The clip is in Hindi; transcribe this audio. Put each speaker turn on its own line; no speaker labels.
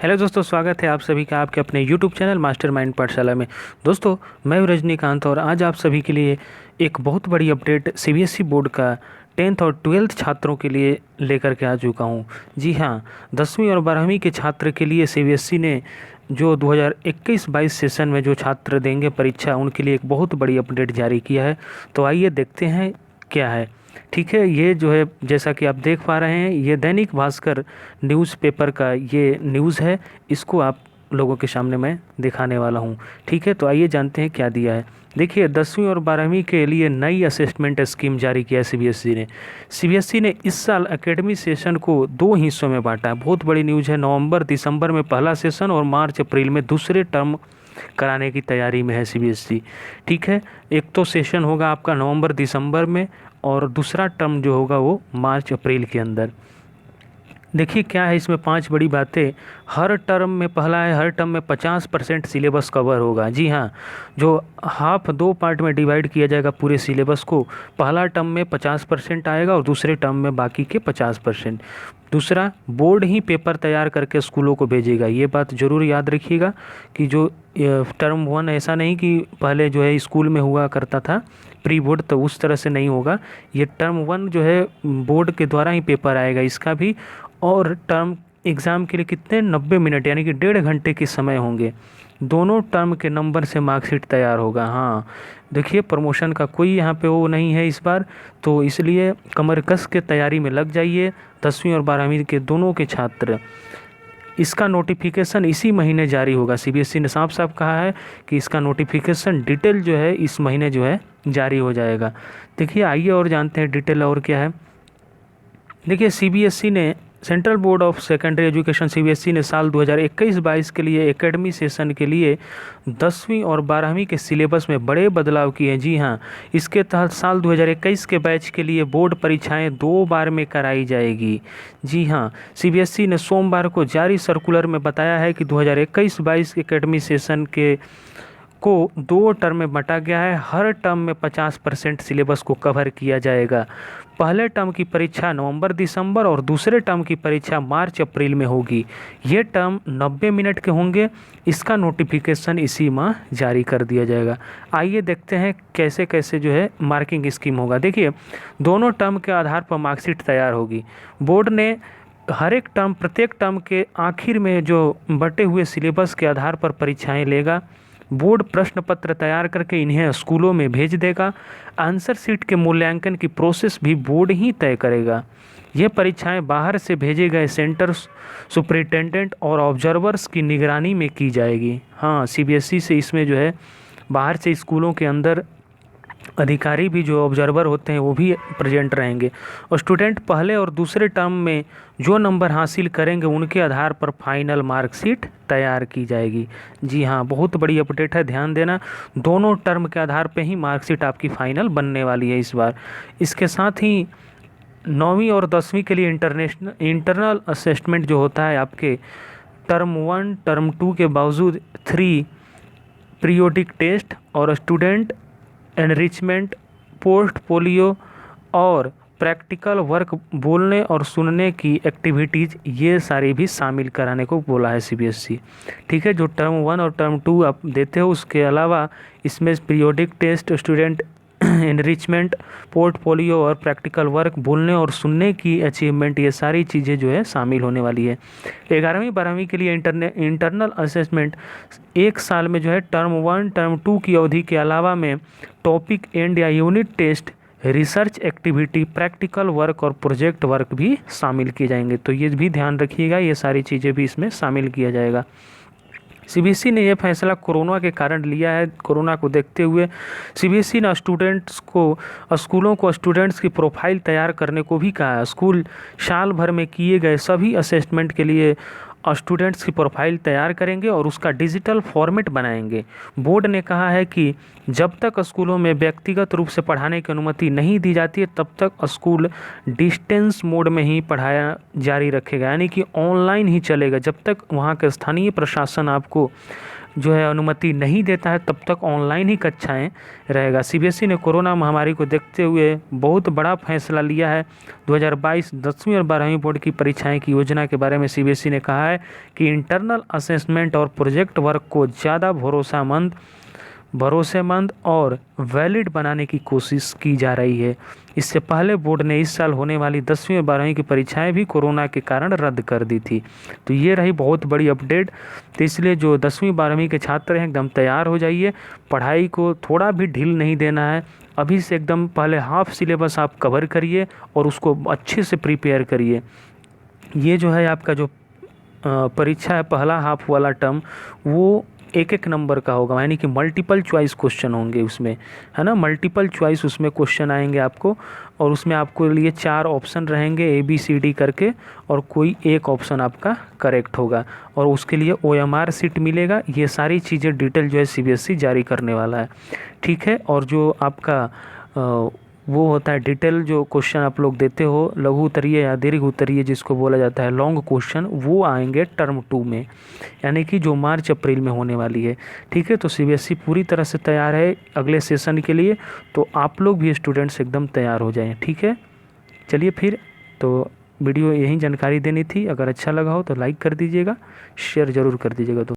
हेलो दोस्तों, स्वागत है आप सभी का आपके अपने यूट्यूब चैनल मास्टरमाइंड पाठशाला में। दोस्तों, मैं हूं रजनीकांत और आज आप सभी के लिए एक बहुत बड़ी अपडेट सीबीएसई बोर्ड का 10th और 12th छात्रों के लिए लेकर के आ चुका हूं। जी हां, 10वीं और 12वीं के छात्र के लिए सीबीएसई ने जो 2021-22 सेशन में जो छात्र देंगे परीक्षा, उनके लिए एक बहुत बड़ी अपडेट जारी किया है। तो आइए देखते हैं क्या है। ठीक है, ये जो है जैसा कि आप देख पा रहे हैं, ये दैनिक भास्कर न्यूज़पेपर का ये न्यूज़ है। इसको आप लोगों के सामने मैं दिखाने वाला हूँ। ठीक है, तो आइए जानते हैं क्या दिया है। देखिए, 10वीं और 12वीं के लिए नई असेसमेंट स्कीम जारी किया है सीबीएसई ने इस साल एकेडमी सेशन को 2 हिस्सों में बांटा है। बहुत बड़ी न्यूज़ है। नवंबर दिसंबर में पहला सेशन और मार्च अप्रैल में दूसरे टर्म कराने की तैयारी में है सीबीएसई। ठीक है, एक तो सेशन होगा आपका नवंबर दिसंबर में और दूसरा टर्म जो होगा वो मार्च अप्रैल के अंदर। देखिए क्या है इसमें 5 बड़ी बातें। हर टर्म में पहला है, हर टर्म में 50% सिलेबस कवर होगा। जी हाँ, जो हाफ 2 पार्ट में डिवाइड किया जाएगा पूरे सिलेबस को। पहला टर्म में 50% आएगा और दूसरे टर्म में बाकी के 50%। दूसरा, बोर्ड ही पेपर तैयार करके स्कूलों को भेजेगा। ये बात ज़रूर याद रखिएगा कि जो टर्म 1 ऐसा नहीं कि पहले जो है स्कूल में हुआ करता था प्री बोर्ड, तो उस तरह से नहीं होगा। ये टर्म 1 जो है बोर्ड के द्वारा ही पेपर आएगा इसका भी। और टर्म एग्ज़ाम के लिए कितने 90 मिनट यानी कि 1.5 घंटे के समय होंगे। दोनों टर्म के नंबर से मार्कशीट तैयार होगा। हाँ, देखिए प्रमोशन का कोई यहाँ पे वो नहीं है इस बार, तो इसलिए कमर कस के तैयारी में लग जाइए 10वीं और 12वीं के दोनों के छात्र। इसका नोटिफिकेशन इसी महीने जारी होगा। सीबीएसई ने साफ साफ कहा है कि इसका नोटिफिकेशन डिटेल जो है इस महीने जो है जारी हो जाएगा। देखिए आइए और जानते हैं डिटेल और क्या है। देखिए, सीबीएसई ने central board of secondary education CBSE ने साल 2021-22 के लिए एकेडमी सेशन के लिए 10वीं और 12वीं के सिलेबस में बड़े बदलाव किए हैं। जी हाँ, इसके तहत साल 2021 के बैच के लिए बोर्ड परीक्षाएं 2 बार में कराई जाएगी। जी हाँ, सीबीएसई ने सोमवार को जारी सर्कुलर में बताया है कि 2021-22 एकेडमी सेशन के को 2 टर्म में बांटा गया है। हर टर्म में 50% सिलेबस को कवर किया जाएगा। पहले टर्म की परीक्षा नवंबर दिसंबर और दूसरे टर्म की परीक्षा मार्च अप्रैल में होगी। ये टर्म 90 मिनट के होंगे। इसका नोटिफिकेशन इसी माह जारी कर दिया जाएगा। आइए देखते हैं कैसे कैसे जो है मार्किंग स्कीम होगा। देखिए, दोनों टर्म के आधार पर मार्कशीट तैयार होगी। बोर्ड ने हर एक टर्म प्रत्येक टर्म के आखिर में जो बटे हुए सिलेबस के आधार पर परीक्षाएं लेगा। बोर्ड प्रश्न पत्र तैयार करके इन्हें स्कूलों में भेज देगा। आंसर शीट के मूल्यांकन की प्रोसेस भी बोर्ड ही तय करेगा। ये परीक्षाएं बाहर से भेजे गए सेंटर सुपरिटेंडेंट और ऑब्जर्वर्स की निगरानी में की जाएगी। हाँ, सीबीएसई से इसमें जो है बाहर से स्कूलों के अंदर अधिकारी भी जो ऑब्जर्वर होते हैं वो भी प्रेजेंट रहेंगे। और स्टूडेंट पहले और दूसरे टर्म में जो नंबर हासिल करेंगे उनके आधार पर फाइनल मार्कशीट तैयार की जाएगी। जी हाँ, बहुत बड़ी अपडेट है, ध्यान देना। दोनों टर्म के आधार पे ही मार्कशीट आपकी फ़ाइनल बनने वाली है इस बार। इसके साथ ही 9वीं और 10वीं के लिए इंटरनल असेसमेंट जो होता है आपके टर्म 1 टर्म 2 के बावजूद 3 पीरियोडिक टेस्ट और स्टूडेंट एनरिचमेंट, पोर्टफोलियो और प्रैक्टिकल वर्क, बोलने और सुनने की एक्टिविटीज़, ये सारी भी शामिल कराने को बोला है सीबीएसई। ठीक है, जो टर्म 1 और टर्म 2 आप देते हो उसके अलावा इसमें periodic test, student enrichment, portfolio और प्रैक्टिकल वर्क, बोलने और सुनने की अचीवमेंट, ये सारी चीज़ें जो है शामिल होने वाली है। 11वीं 12वीं के लिए इंटरनल असेसमेंट 1 साल में जो है टर्म 1 टर्म 2 की अवधि के अलावा में टॉपिक एंड या unit test, research activity, practical work और प्रोजेक्ट वर्क भी शामिल किए जाएंगे। तो ये भी ध्यान रखिएगा, ये सारी चीज़ें भी इसमें शामिल किया जाएगा। सीबीएसई ने यह फैसला कोरोना के कारण लिया है। कोरोना को देखते हुए सीबीएसई ने स्कूलों को स्टूडेंट्स की प्रोफाइल तैयार करने को भी कहा है। स्कूल साल भर में किए गए सभी असेसमेंट के लिए स्टूडेंट्स की प्रोफाइल तैयार करेंगे और उसका डिजिटल फॉर्मेट बनाएंगे। बोर्ड ने कहा है कि जब तक स्कूलों में व्यक्तिगत रूप से पढ़ाने की अनुमति नहीं दी जाती है तब तक स्कूल डिस्टेंस मोड में ही पढ़ाया जारी रखेगा, यानी कि ऑनलाइन ही चलेगा। जब तक वहाँ के स्थानीय प्रशासन आपको जो है अनुमति नहीं देता है तब तक ऑनलाइन ही कक्षाएं रहेगा। सीबीएसई ने कोरोना महामारी को देखते हुए बहुत बड़ा फैसला लिया है। 2022 10वीं और 12वीं बोर्ड की परीक्षाएं की योजना के बारे में सीबीएसई ने कहा है कि इंटरनल असेसमेंट और प्रोजेक्ट वर्क को ज़्यादा भरोसेमंद और वैलिड बनाने की कोशिश की जा रही है। इससे पहले बोर्ड ने इस साल होने वाली 10वीं और 12वीं की परीक्षाएं भी कोरोना के कारण रद्द कर दी थी। तो ये रही बहुत बड़ी अपडेट। तो इसलिए जो 10वीं 12वीं के छात्र हैं एकदम तैयार हो जाइए, पढ़ाई को थोड़ा भी ढील नहीं देना है। अभी से एकदम पहले हाफ सिलेबस आप कवर करिए और उसको अच्छे से प्रिपेयर करिए। ये जो है आपका जो परीक्षा है पहला हाफ वाला टर्म वो एक एक नंबर का होगा, यानी कि मल्टीपल चॉइस क्वेश्चन होंगे उसमें, है ना। मल्टीपल चॉइस उसमें क्वेश्चन आएंगे आपको, और उसमें आपको लिए 4 ऑप्शन रहेंगे ABCD करके, और कोई एक ऑप्शन आपका करेक्ट होगा, और उसके लिए OMR सीट मिलेगा। ये सारी चीज़ें डिटेल जो है CBSE जारी करने वाला है, ठीक है। और जो आपका वो होता है डिटेल जो क्वेश्चन आप लोग देते हो, लघु उत्तरीय या दीर्घ उत्तरीय जिसको बोला जाता है लॉन्ग क्वेश्चन, वो आएंगे टर्म 2 में, यानी कि जो मार्च अप्रैल में होने वाली है, ठीक है। तो CBSE पूरी तरह से तैयार है अगले सेशन के लिए, तो आप लोग भी स्टूडेंट्स एकदम तैयार हो जाएं, ठीक है। चलिए फिर, तो वीडियो यही जानकारी देनी थी। अगर अच्छा लगा हो तो लाइक कर दीजिएगा, शेयर ज़रूर कर दीजिएगा। तो